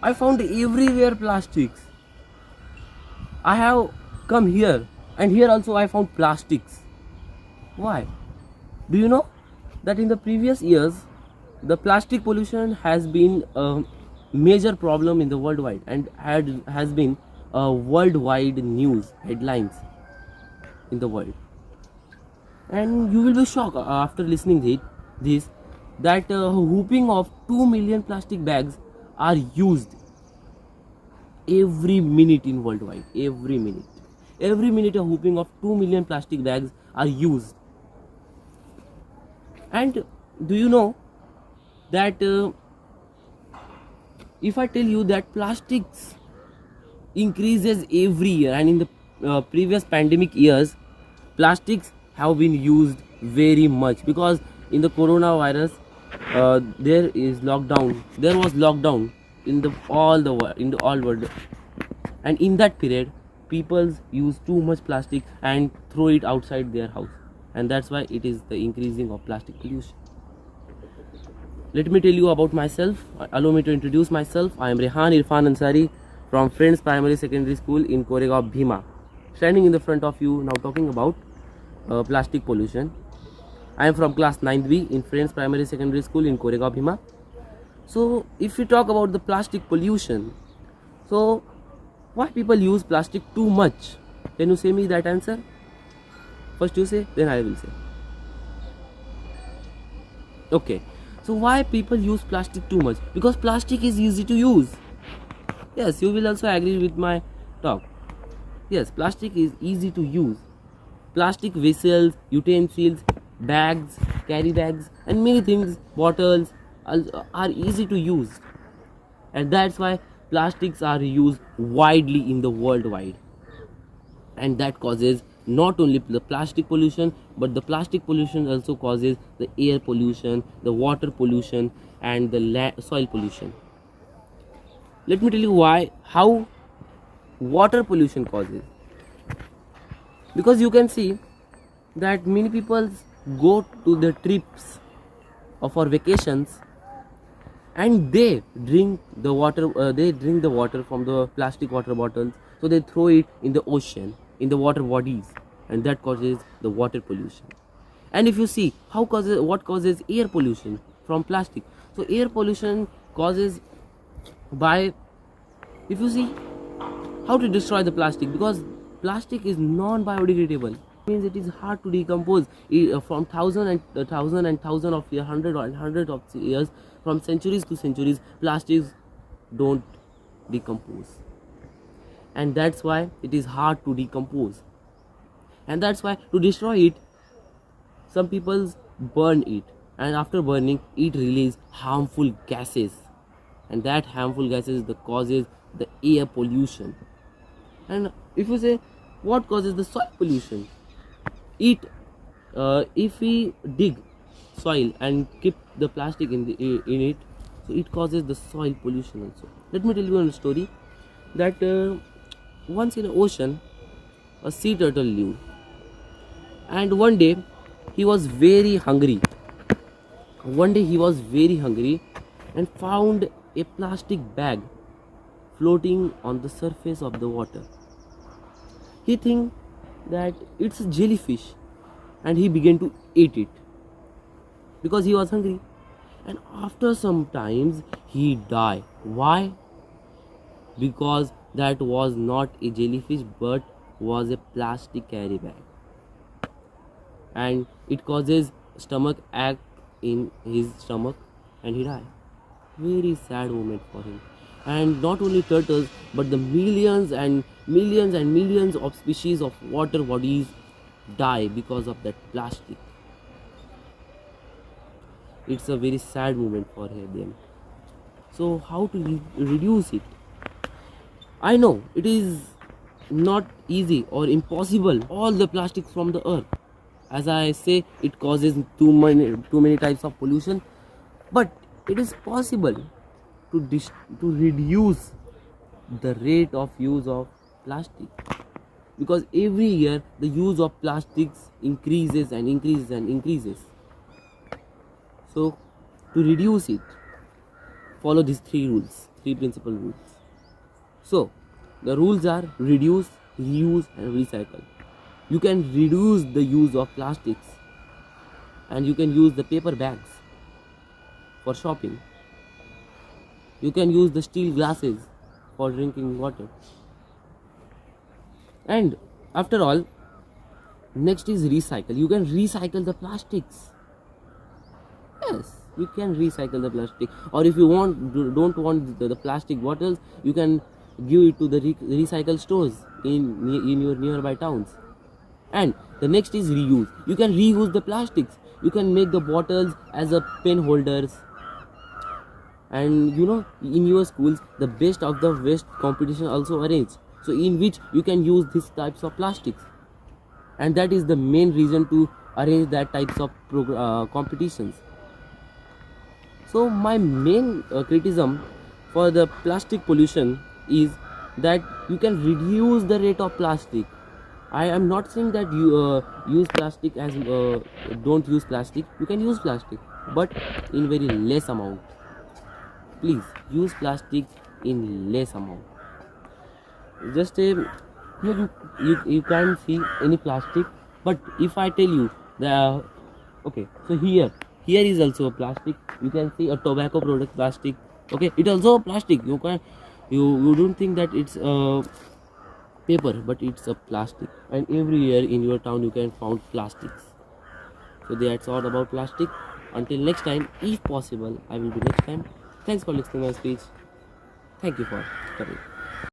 I found everywhere plastics. I have come here, and here also I found plastics. Why? Do you know that in the previous years, the plastic pollution has been a major problem in the worldwide and has been a worldwide news headlines in the world. And you will be shocked after listening to this that a whooping of 2 million plastic bags are used every minute in worldwide. Every minute a whooping of 2 million plastic bags are used. And do you know that if I tell you that plastics increases every year, and in the previous pandemic years plastics have been used very much, because in the coronavirus there was lockdown in the all world, and in that period people use too much plastic and throw it outside their house, and that's why it is the increasing of plastic pollution. Let me tell you about myself. Allow me to introduce myself. I am Rehan Irfan Ansari from Friends Primary Secondary School in Koregaon, Bhima. Standing in the front of you now talking about plastic pollution. I am from class 9B in Friends Primary Secondary School in Koregaon, Bhima. So if we talk about the plastic pollution, so why people use plastic too much? Can you say me that answer? First you say, then I will say. Okay. So why people use plastic too much? Because plastic is easy to use. Yes, you will also agree with my talk. Yes, plastic is easy to use. Plastic vessels, utensils, bags, carry bags, and many things, bottles are easy to use. And that's why plastics are used widely in the worldwide. And that causes not only the plastic pollution, but the plastic pollution also causes the air pollution, the water pollution, and the soil pollution. Let me tell you how water pollution causes. Because you can see that many people go to the trips or vacations and they drink the water from the plastic water bottles, so they throw it in the ocean, in the water bodies, and that causes the water pollution. And if you see what causes air pollution from plastic, so air pollution causes by, if you see how to destroy the plastic, because plastic is non-biodegradable, means it is hard to decompose. From thousand of years, hundred of years, from centuries to centuries, plastics don't decompose, and that's why it is hard to decompose. And that's why to destroy it, some people burn it, and after burning it releases harmful gases, and that harmful gases the causes the air pollution. And if you say what causes the soil pollution, if we dig soil and keep the plastic in it, so it causes the soil pollution also. Let me tell you a story that once in the ocean a sea turtle lived, and one day he was very hungry and found a plastic bag floating on the surface of the water. He think that it's a jellyfish, and he began to eat it because he was hungry. And after some times he died. Why? Because that was not a jellyfish but was a plastic carry bag, and it causes stomach ache in his stomach, and he died. Very sad moment for him. And not only turtles, but the millions and millions of species of water bodies die because of that plastic. It's a very sad moment for them. So how to reduce it? I know it is not easy or impossible all the plastics from the earth. As I say, it causes too many types of pollution, but it is possible to reduce the rate of use of plastic, because every year the use of plastics increases and increases and increases. So to reduce it, follow these 3 rules. three principal rules. So the rules are reduce, reuse and recycle. You can reduce the use of plastics and you can use the paper bags for shopping. You can use the steel glasses for drinking water. And after all, next is recycle. You can recycle the plastics. Yes, you can recycle the plastic. Or if you don't want the plastic bottles, you can give it to the recycle stores in your nearby towns. And the next is reuse. You can reuse the plastics. You can make the bottles as a pen holders. And you know, in your schools, the best of the best competition also arranged. So in which you can use these types of plastics. And that is the main reason to arrange that types of competitions. So my main criticism for the plastic pollution is that you can reduce the rate of plastic. I am not saying that you use plastic as don't use plastic. You can use plastic, but in very less amount. Please use plastic in less amount. Just here you can't see any plastic, but if I tell you the okay, so here is also a plastic. You can see a tobacco product plastic. Okay, it also plastic. You don't think that it's paper, but it's a plastic. And everywhere in your town you can find plastics. So that's all about plastic. Until next time, if possible, I will be next time. Thanks for listening my speech. Thank you for coming.